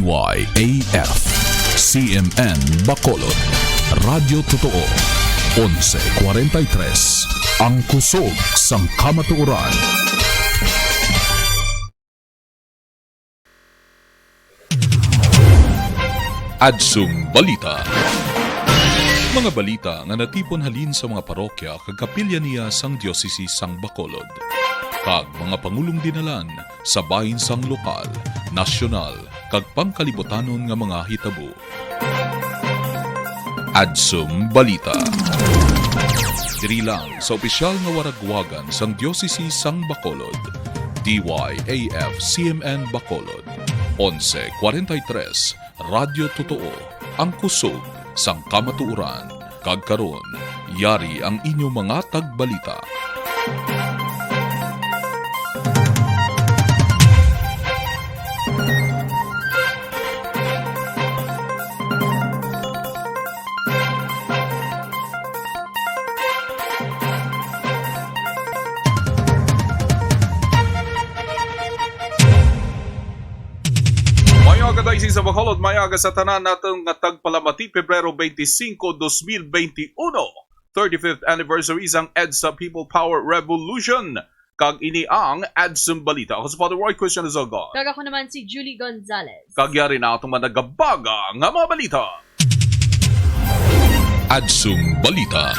DYAF CMN Bacolod Radyo Totoo 11:43 Ang kusog sang kamatuoran. Adsum Balita. Mga balita nga natipon halin sa mga parokya kag kapilya niya sang diocese sang Bacolod. Kag mga pangulong dinalan sa bahin sang lokal, nasyonal kag pangkalibutanon nga mga hitabo. Adsum Balita. Diri lang sa opisyal nga waragwagan sang diocese sang Bacolod, DYAF CMN Bacolod, 11:43 Radyo Totoo, ang kusog sang kamatuoran. Kag karon, yari ang inyong mga tagbalita. Kadaisi sa Bacolod, mayaga sa tanan natong nga tagpalamati, Pebrero 25, 2021, 35th anniversary sang EDSA People Power Revolution. Kag ini ang Adsum Balita. Ako si Father Roy Christian Azogon. Kag ako naman si Julie Gonzalez. Kag yari na itong managabaga nga mga balita. Adsum Balita.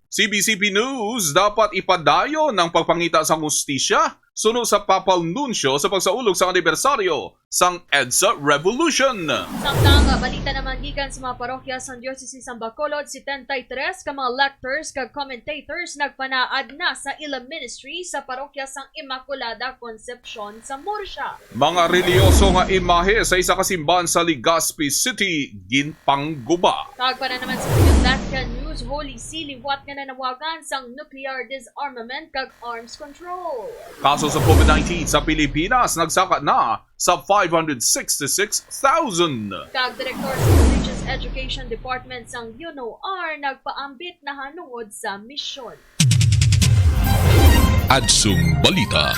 CBCP News, dapat ipadayo ng pagpangita sa hustisya sunod sa papal nunsyo sa pagsaulog sa anibersaryo sang EDSA Revolution. Samtang balita naman gikan sa mga parokya sa Diocese sang Bacolod, 73 ka mga lectors kag commentators nagpanaad na sa ilang ministry sa parokya sang Immaculada Concepcion sa Murcia. Mga relyoso nga imahe sa isa ka simbahan sa Legazpi City ginpangguba. Kag para naman sa Vatican News, Holy See liwat nga nanawagan sang nuclear disarmament kag arms control. Kaso sa COVID-19 sa Pilipinas nagsaka na sa 566,000. Kag Direktor sa Religious Education Department sang UNOR nagpaambit na hanungod sa misyon. Adsum Balita.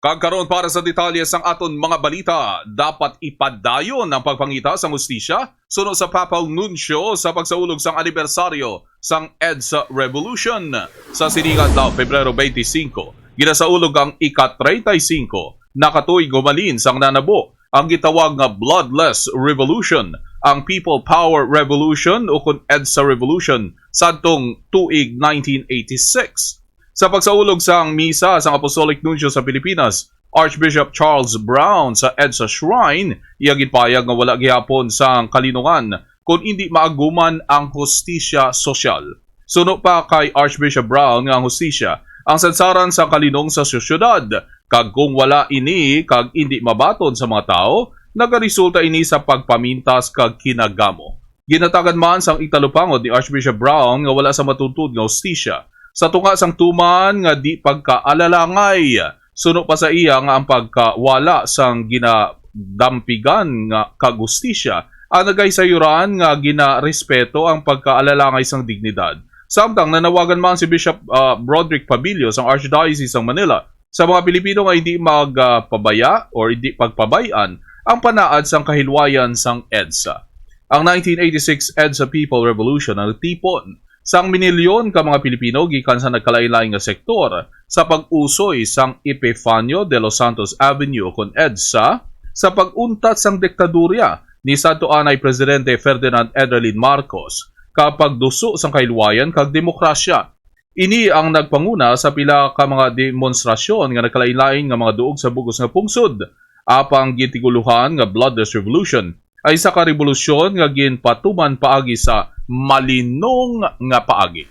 Kagkaroon para sa detalye sang aton mga balita, dapat ipadayon ang pagpangita sa hustisya sunod sa papal nunsyo sa pagsaulog sang anibersaryo sang EDSA Revolution. Sa siningan daw Pebrero 25, ginasaulog ang ika-35 nakatuig gumalin sang nanabo ang gitawag nga Bloodless Revolution, ang People Power Revolution o kun EDSA Revolution sadtong tuig 1986. Sa pagsaulog sang misa sang Apostolic Nuncio sa Pilipinas, Archbishop Charles Brown sa EDSA Shrine, iya ginpayag nga wala gihapon sang kalinungan kung hindi maaguman ang hustisya sosyal. Suno pa kay Archbishop Brown nga ang hustisya ang sansaran sa kalinong sa sosyedad, kag kung wala ini kag hindi mabaton sa mga tao, nagaresulta ini sa pagpamintas kag kinagamo. Ginatagan man sang italupangod ni Archbishop Brown nga wala sa matutud nga hustisya sa tunga sang tuman nga di pagkaalalangay. Suno pa sa iya nga ang pagkawala sang ginadampigan nga kagustisya ang nagaysayuran nga ginarespeto ang pagkaalalangay sang dignidad. Samtang nanawagan man si Bishop Broderick Pabilio sang Archdiocese sang Manila sa mga Pilipino nga hindi magpabaya o hindi pagpabayan ang panaad sang kahilwayan sang EDSA. Ang 1986 EDSA People Revolution ang tipon sang minilyon ka mga Pilipino gikan sa nagkalain-lain nga sektor sa pag-usoy sang Epifanio de los Santos Avenue kon EDSA sa pag-untat sang diktadurya ni Santo Anay Presidente Ferdinand Edralin Marcos kapag duso sang kahilwayan kag demokrasya. Ini ang nagpanguna sa pila ka mga demonstrasyon nga nagkalain-lain nga mga duog sa bugos nga pungsod. Apang gitiguluhan nga Bloodless Revolution ay sa karevolusyon nga ginpatuman paagi sa malinong nga paagi.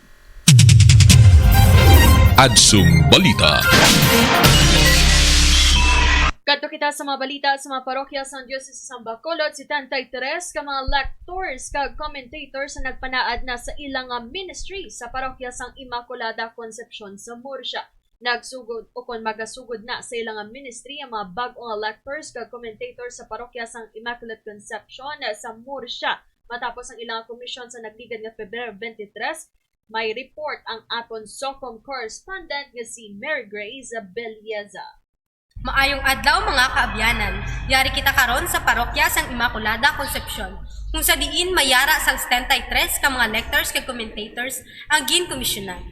Adsum Balita. Kadto kita sa mga balita sa mga parokya sa Diocese sa Bacolod, 73 ka mga lectors kag commentators na nagpanaad na sa ilang ministry sa parokya sang Immaculada Concepcion sa Murcia. Nagsugod o kon magasugod na sa ilang ministry ang mga bag-ong lectors kag commentators sa parokya sang Immaculate Concepcion sa Murcia matapos ang ilang komisyon sa nagligad nga Pebrero 23 May report ang aton SOCOM correspondent nga si Mary Grace Belieza. Maayong adlaw mga kaabyanan, yari kita karon sa parokya sang Immaculada Concepcion, kung sa diin mayara sang 73 ka mga lectors kag commentators ang ginkomisyonan.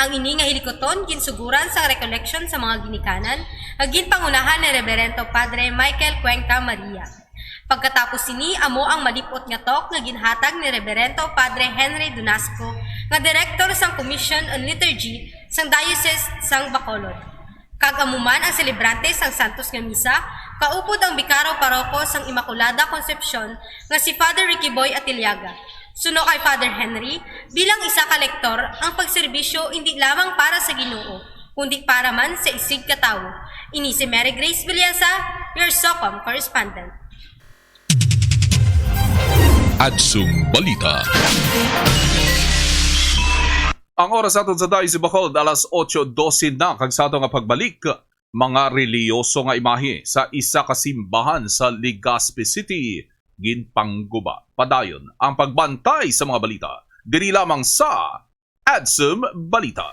Ang ini nga hilikoton ginsuguran sa recollection sa mga ginikanan, ang ginpangunahan ni Reverendo Padre Michael Cuenca Maria. Pagkatapos ini, amo ang malipot nga talk nga ginhatag ni Reverendo Padre Henry Dunasco, nga Director sang Commission on Liturgy sang Diocese sang Bacolod. Kagamuman ang selebrante sang Santos nga Misa, kaupod ang Bikaro Paroko sang Immaculada Concepcion nga si Father Ricky Boy Atiliaga. Suno kay Father Henry, bilang isa ka lektor, ang pagserbisyo hindi lamang para sa Ginoo, kundi para man sa isig katawo. Ini si Mary Grace Belieza, your SOCOM correspondent. Adsum Balita. Ang oras aton sa Diocese Bacolod, alas 8:12 na, kag sa ato nga pagbalik, mga reliyoso nga imahe sa isa ka simbahan sa Legazpi City, ginpangguba. Padayon ang pagbantay sa mga balita. Diri lamang sa Adsum Balita.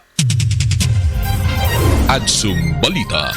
Adsum Balita.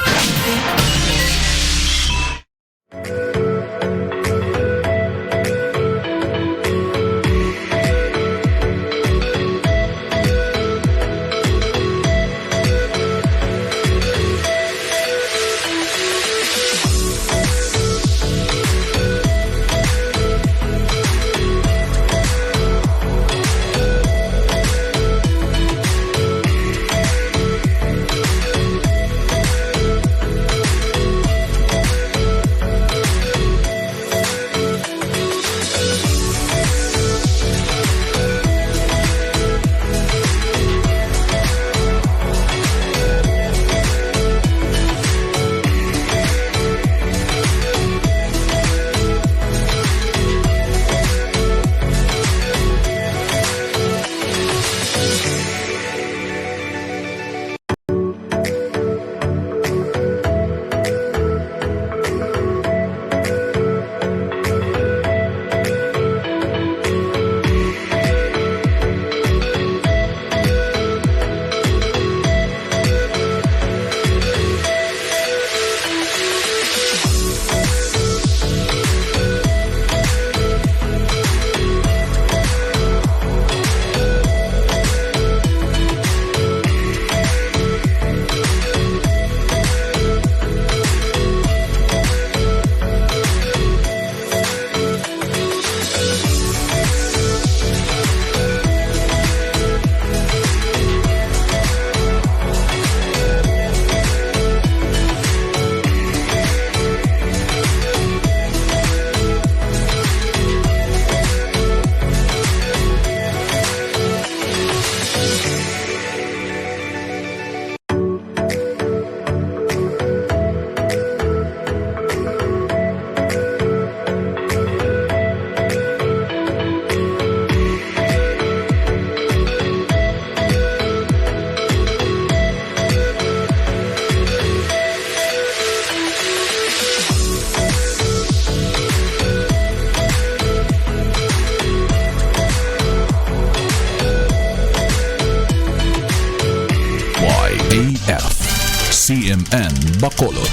CMN Bacolod,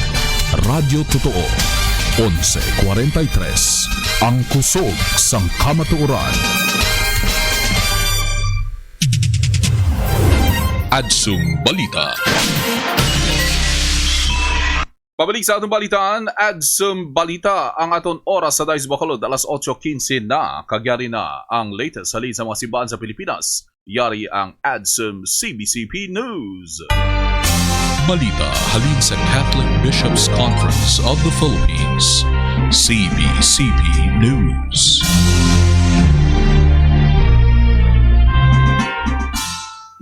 Radyo Totoo, 11:43, ang kusog sang kamatuoran. Adsum Balita. Pabalik sa atong balitaan, Adsum Balita, ang aton oras sa Diocese Bacolod, alas 8:15 na, kagyari na ang latest halin sa mga simbahan sa Pilipinas. Yari ang Adsum CBCP News. Balita halin sa Catholic Bishops' Conference of the Philippines, CBCP News.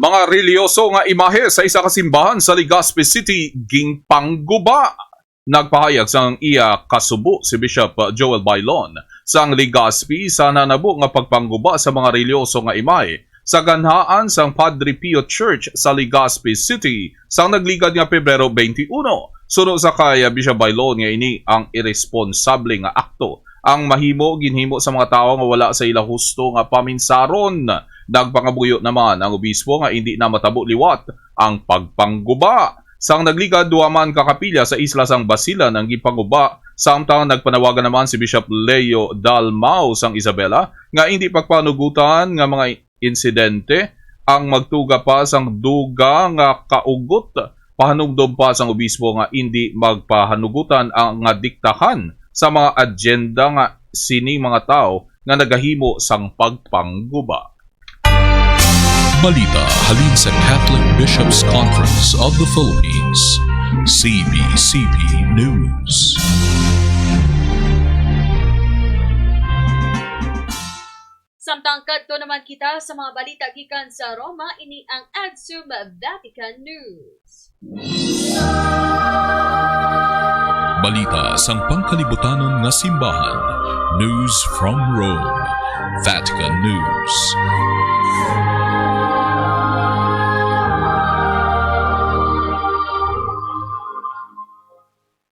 Mga reliyoso nga imahe sa isa ka simbahan sa Legazpi City ginpangguba. Nagpahayag sang iya kasubo si Bishop Joel Bailon sang Legazpi sa nanabo nga pagpangguba sa mga reliyoso nga imahe sa ganhaan sang Padre Pio Church sa Legazpi City sang nagligad nga Pebrero 21. Sunod sa kay Bishop Bailon nga ini ang irresponsable nga akto ang ginhimo sa mga tao nga wala sa ila husto nga paminsaron. Dagpangabuyo naman ang obispo nga hindi na matabo liwat ang pagpangguba. Sang nagligad duaman kakapilya sa isla sang Basilan ang gipanguba, samtang nagpanawagan naman si Bishop Leo Dalmau sang Isabela nga hindi pagpanugutan nga mga insidente ang magtuga pa sang duga nga kaugot. Pahanugdom pa sang obispo nga hindi magpahanugutan ang nga diktahan sa mga agenda nga sini mga tao nga nagahimo sang pagpangguba. Balita halin sa Catholic Bishops' Conference of the Philippines, CBCP News. Samtang kadto naman kita sa mga balita gikan sa Roma, ini ang Adsum Vatican News. Balita sang pangkalibutanon nga simbahan, News from Rome, Vatican News.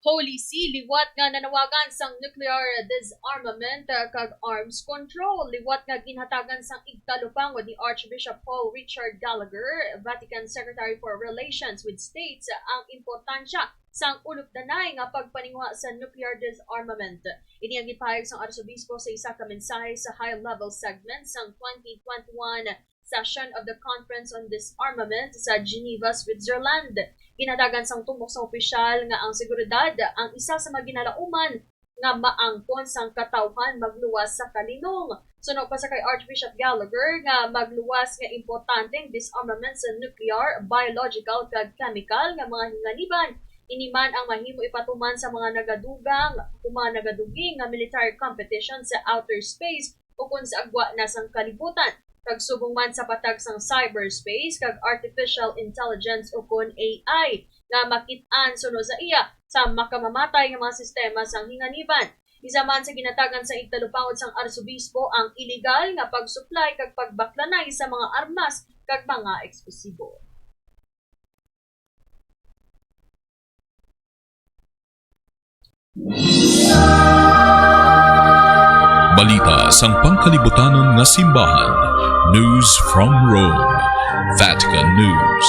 Holy See liwat nga nanawagan sang nuclear disarmament kag arms control. Liwat nga ginhatagan sang igtalupangod ni Archbishop Paul Richard Gallagher, Vatican Secretary for Relations with States, ang importansya sang ulupdanay nga pagpaningwa sa nuclear disarmament. Ini ang gipahayag sang Arsobispo sa isa ka mensahe sa high-level segment sang 2021 session of the Conference on Disarmament sa Geneva, Switzerland. Ginadagan sang tumok sa opisyal nga ang seguridad ang isa sa mga ginalauman nga maangkon sang katawhan magluwas sa kalinong. Sunog pa sa kay Archbishop Gallagher nga magluwas nga importanteng disarmament sa nuclear, biological kag chemical nga mga hinganiban. Iniman ang mahimo ipatuman sa mga nagaduging nga military competition sa outer space o kung sa agwa na sang kalibutan. Kag subong man sa patag sang cyberspace kag artificial intelligence o kon AI nga makit-an suno sa iya sa makamamatay nga mga sistema sang hinganiban. Isa man sa ginatagan sa igtalupangod sang Arsobispo ang illegal nga pagsupply kag pagbaklanay sa mga armas kag mga eksplosibo. Balita sang pangkalibutanon nga simbahan, News from Rome, Vatican News.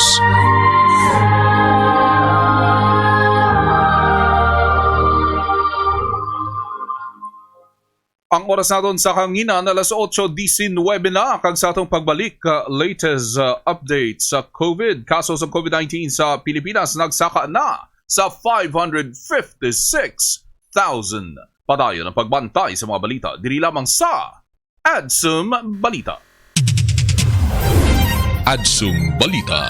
Ang oras naton sa kanginan alas 8:19 na kag sa atong pagbalik latest update sa COVID. Kaso sa COVID-19 sa Pilipinas nagsaka na sa 556,000. Padayon ang pagbantay sa mga balita diri lamang sa Adsum Balita. Adsum Balita.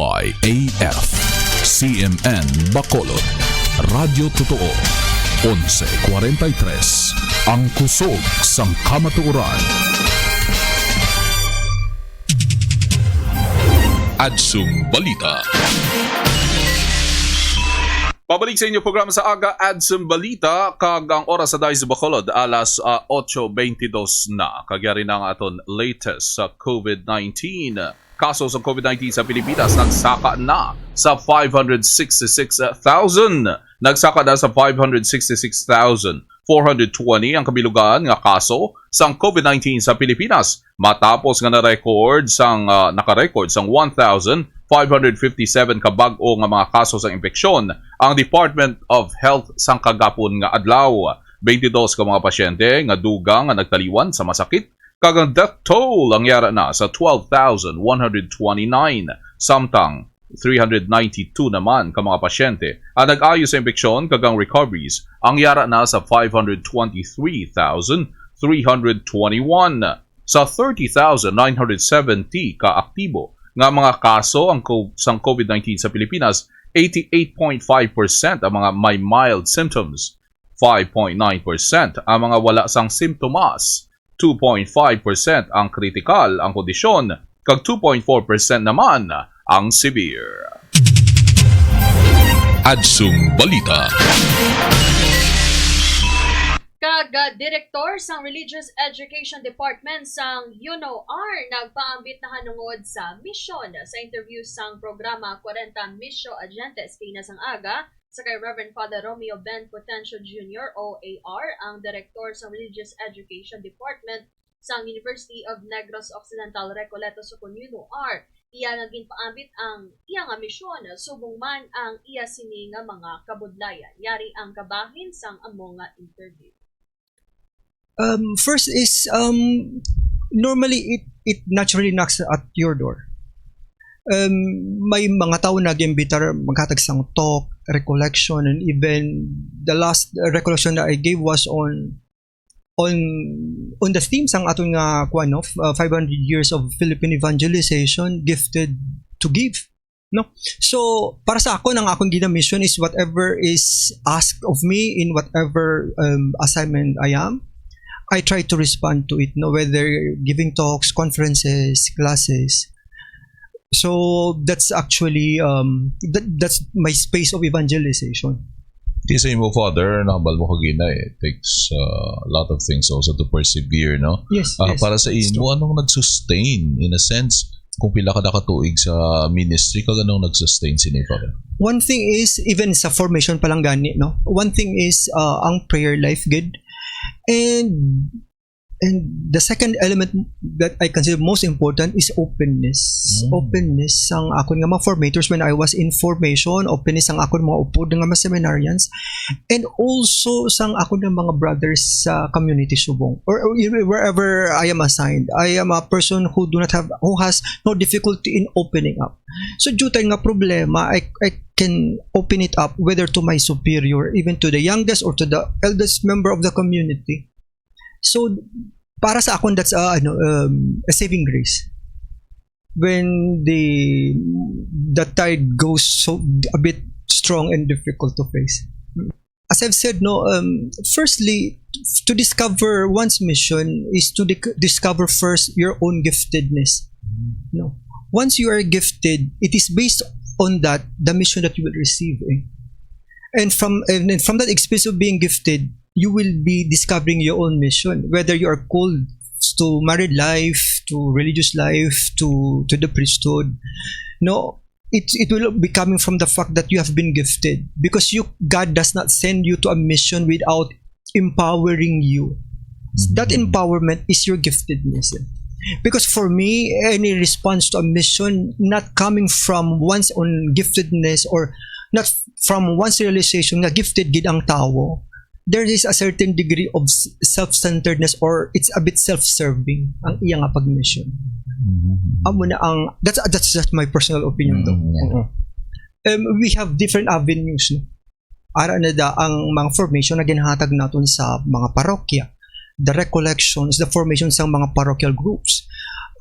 DYAF CMN Bacolod Radyo Totoo 11:43 Ang kusog sang kamatuoran. Adsum Balita. Pabalik sa inyo programa sa aga, Adsum Balita, kag ang oras sa Dais Bacolod, alas 8:22 na. Kagyari na ang aton latest sa COVID-19. Kaso sa COVID-19 sa Pilipinas, nagsaka na sa 566,000. Nagsaka na sa 566,420 ang kabilugan nga kaso sang COVID-19 sa Pilipinas. Matapos nga nakarecord sang 1,557 kabag-o nga mga kaso sang impeksyon ang Department of Health sang kagapon nga adlaw. 22 ka mga pasyente nga dugang nga nagtaliwan sa masakit, kag ang death toll ang yara na sa 12,129, samtang 392 naman ka mga pasyente ang nag-ayo sa impeksyon, kag ang recoveries ang yara na sa 523,321. Sa 30,970 ka aktibo nga mga kaso ang sang COVID-19 sa Pilipinas, 88.5% ang mga may mild symptoms, 5.9% ang mga wala sang simptomas, 2.5% ang critical ang kondisyon, kag 2.4% naman ang severe. Adsum Balita. Direktor sang Religious Education Department sang UNOR nagpaambit na hanungod sa misyon sa interview sang programa 40 Misyo Agentes Pinas ang aga sa kay Reverend Father Romeo Ben Potencio Jr. OAR, ang Direktor sang Religious Education Department sang University of Negros Occidental Recoleto sa UNOR. Iya naging paambit ang iya nga misyon subong man ang iya sini nga mga kabudlayan. Yari ang kabahin sang among nga interview. First is normally it naturally knocks at your door. May mga tao nag-imbitar maghatag sang talk, recollection, and even the last recollection that I gave was on the theme sang aton nga 500 years of Philippine evangelization, gifted to give. No? So para sa ako, ang akong mission is whatever is asked of me in whatever assignment I am, I try to respond to it, no, whether giving talks, conferences, classes. So that's actually that's my space of evangelization. Kasi mo, Father, nakabal mo kagina, it takes a lot of things also to persevere, no? Yes, yes. Para sa imo, anong nag-sustain, in a sense, kung pila ka nakatuig sa ministry, kag anong nag-sustain sini, Father? One thing is, even sa formation palang gani, no? One thing is, ang prayer life, good. And the second element that I consider most important is openness. Openness ang akon nga mga formators when I was in formation, openness ang akon mga upod nga mga seminarians, and also sang akon nga mga brothers sa community subong or wherever I am assigned. I am a person who has no difficulty in opening up. So due to nga problema, I can open it up whether to my superior, even to the youngest or to the eldest member of the community. So para sa akon, that's a saving grace. When the tide goes so a bit strong and difficult to face. As I've said, no, firstly, to discover one's mission is to discover first your own giftedness. No, once you are gifted, it is based on that the mission that you will receive. And from that experience of being gifted, you will be discovering your own mission, whether you are called to married life, to religious life, to the priesthood. No, it will be coming from the fact that you have been gifted, because God does not send you to a mission without empowering you. That empowerment is your giftedness. Because for me, any response to a mission not coming from one's own giftedness or not from one's realization na gifted gid ang tao, there is a certain degree of self-centeredness or it's a bit self-serving ang iya nga pag-mission. Amo na ang that's just my personal opinion though. We have different avenues, no? Ara na da ang mga formation na ginahatag naton sa mga parokya, the recollections, the formation sa mga parochial groups.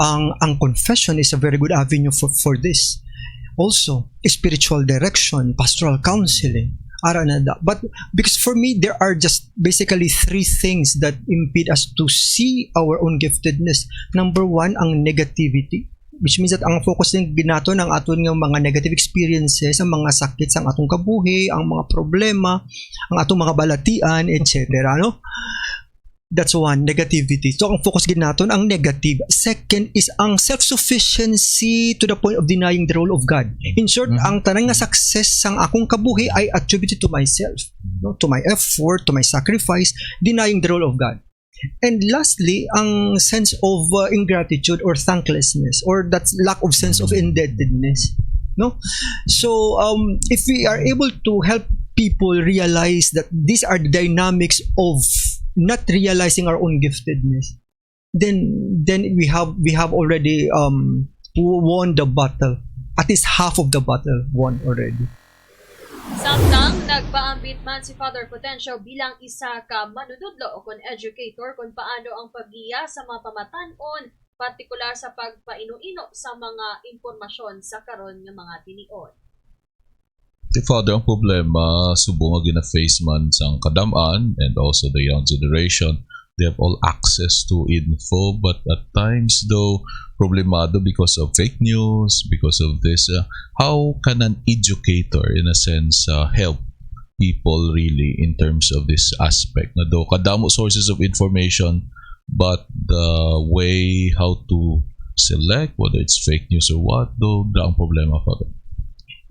Ang confession is a very good avenue for this. Also, spiritual direction, pastoral counseling, aranada. But because for me, there are just basically three things that impede us to see our own giftedness. Number one, ang negativity. Which means that ang focus ng ginato ng aton ng mga negative experiences, ang mga sakit sa atong kabuhi, ang mga problema, ang atong mga balatian, etc. No? That's one, negativity. So, ang focus ginaton ang negative. Second is ang self-sufficiency to the point of denying the role of God. In short, ang tanang nga success sang akong kabuhi ay attributed to myself, no? To my effort, to my sacrifice, denying the role of God. And lastly, ang sense of ingratitude or thanklessness, or that lack of sense of indebtedness. No? So, if we are able to help people realize that these are the dynamics of not realizing our own giftedness, then we have already won the battle. At least half of the battle won already. Samtang nagpaambit man si Father Potencio bilang isa ka manunudlo o kon educator kung paano ang paggiya sa mga pamatanon, partikular sa pagpaino-ino sa mga impormasyon sa karon nga mga tiniod. The father, ang problema, subo nga gina-face man sang kadamaan and also the young generation. They have all access to info, but at times though, problemado because of fake news, because of this. How can an educator, in a sense, help people really in terms of this aspect? Na do kadamo sources of information, but the way how to select whether it's fake news or what, do ang problema father.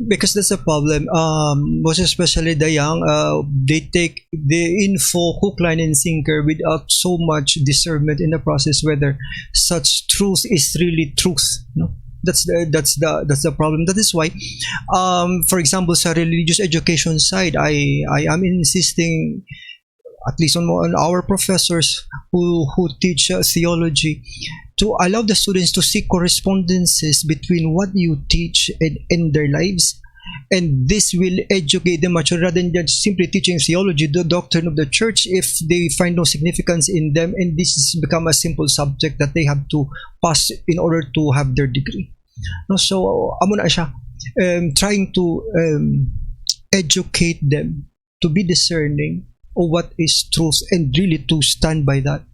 Because that's a problem. Most especially the young, they take the info hook, line, and sinker without so much discernment in the process whether such truth is really truth. No, that's the problem. That is why, for example, sa religious education side, I am insisting, at least on our professors who teach theology, to allow the students to see correspondences between what you teach and in their lives, and this will educate them much rather than just simply teaching theology, the doctrine of the church, if they find no significance in them, and this has become a simple subject that they have to pass in order to have their degree. No, so amo na siya, trying to educate them to be discerning of what is truth and really to stand by that.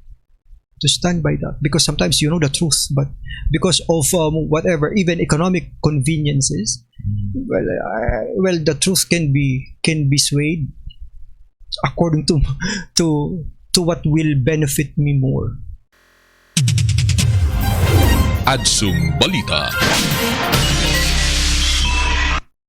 Because sometimes you know the truth, but because of whatever, even economic conveniences, well, the truth can be swayed according to what will benefit me more. Adsum Balita.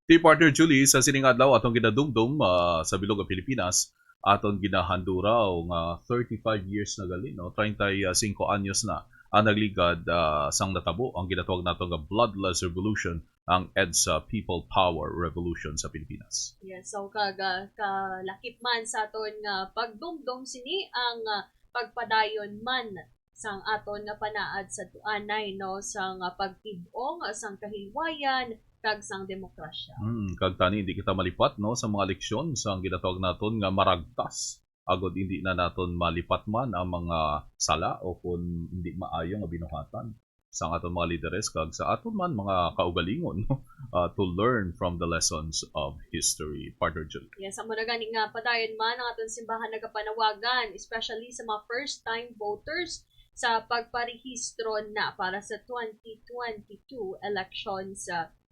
Ti partner Julie, sa sining adlaw atong ginadumdum sa bilog ng Pilipinas, aton ginahanduraw nga 35 years na gali, no? 35 anyos na ang nagligad sang natabo ang ginatawag nato nga bloodless revolution, ang EDSA People Power Revolution sa Pilipinas. Yes, so kalakip man sa aton nga pagdumdum sini ang pagpadayon man sang aton nga panaad sa tuanay, no, sang pagtibong sang kahilwayan kag sang demokrasya. Kag tani hindi kita malipat, no, sa mga leksyon sang ginatawag naton nga maragtas. Agod hindi na naton malipat man ang mga sala o kung hindi maayo nga binuhatan sang aton mga lideres kag sa aton man mga kaugalingon, no, to learn from the lessons of history. Partner Julie. Yes, amo na gani nga padayon man ang aton simbahan nagapanawagan, especially sa mga first-time voters sa pagparehistro na para sa 2022 elections.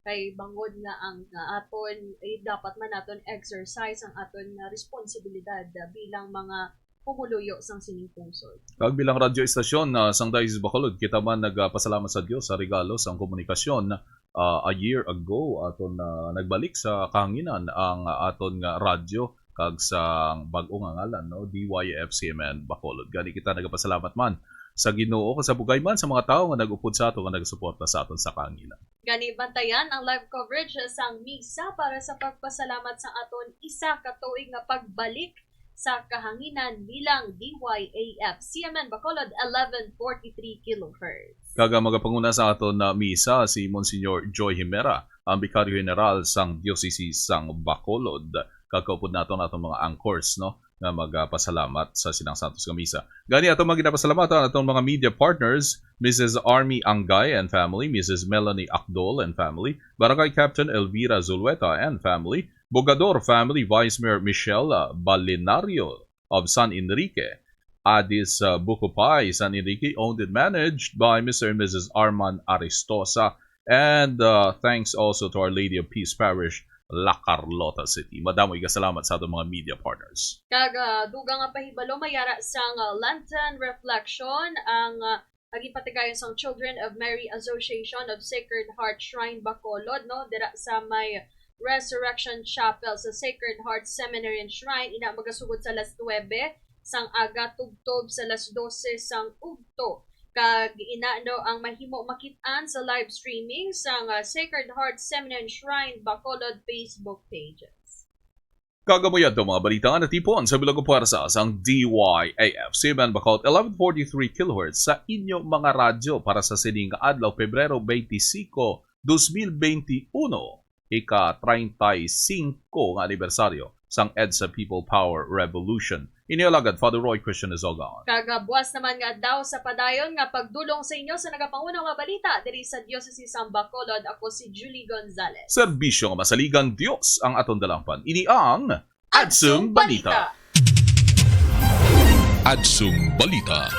Kay bangod nga ang aton dapat man naton exercise ang aton responsibilidad bilang mga pumuluyo sang sining pungsod. Kag bilang radyo estasyon sang Diocese Bacolod, kita man nagpasalamat sa Dios sa regalo sang komunikasyon. A year ago aton nagbalik sa kahanginan ang aton nga radyo kag sa bag-o nga ngalan, no, DYFCMN Bacolod. Gani kita nagpasalamat man sa Ginoo o sa bugay man sa mga tao nga nag-upod sa ato nga nagsuporta sa aton sa kahanginan. Gani bantayan ang live coverage sang misa para sa pagpasalamat sa aton isa ka tuig nga pagbalik sa kahanginan bilang DYAF CMN Bacolod 1143 kHz. Kaga magapanguna sa aton na misa si Monsignor Joy Himera, ang Bikaryo General sang Diocese sang Bacolod. Kakaupod naton atong mga anchors, no, nga magpasalamat sa sinang Santos nga misa. Gani ato maginapasalamatan atong mga media partners Mrs. Army Angay and family, Mrs. Melanie Akdol and family, Barangay Captain Elvira Zulweta and family, Bogador family, Vice Mayor Michelle Balinario of San Enrique, Adis Bukupay, San Enrique, owned and managed by Mr. and Mrs. Arman Aristosa, and thanks also to Our Lady of Peace Parish, La Carlota City. Madamo salamat sa atong mga media partners. Dugang nga pahibalo mayara sang lantern reflection ang naging patigayon sang Children of Mary Association of Sacred Heart Shrine Bacolod, no, dira sa may Resurrection Chapel sa Sacred Heart Seminary and Shrine, ina magasugod sa alas 9 sang aga tugtob sa alas 12 sang ugto. Kag ina no ang mahimo makit-an sa live streaming sang Sacred Heart Seminary and Shrine Bacolod Facebook pages. Kagamuyan to mga balita nga natipon sa bilang puwersa sang DYAF. Siban Bacolod 1143 kHz sa inyo mga radyo para sa sining adlaw Pebrero 25, 2021, ika-35 nga anibersaryo sang EDSA People Power Revolution. Inialagad Father Roy Christian Izogon. Kagabuas naman nga daw sa padayon nga pagdulong sa inyo sa nagapangunang mga balita diri sa Diocese sang Bacolod. Ako si Julie Gonzalez. Serbisyo nga masaligan Dios ang aton dalangpan. Ini ang Adsum Balita. Adsum Balita.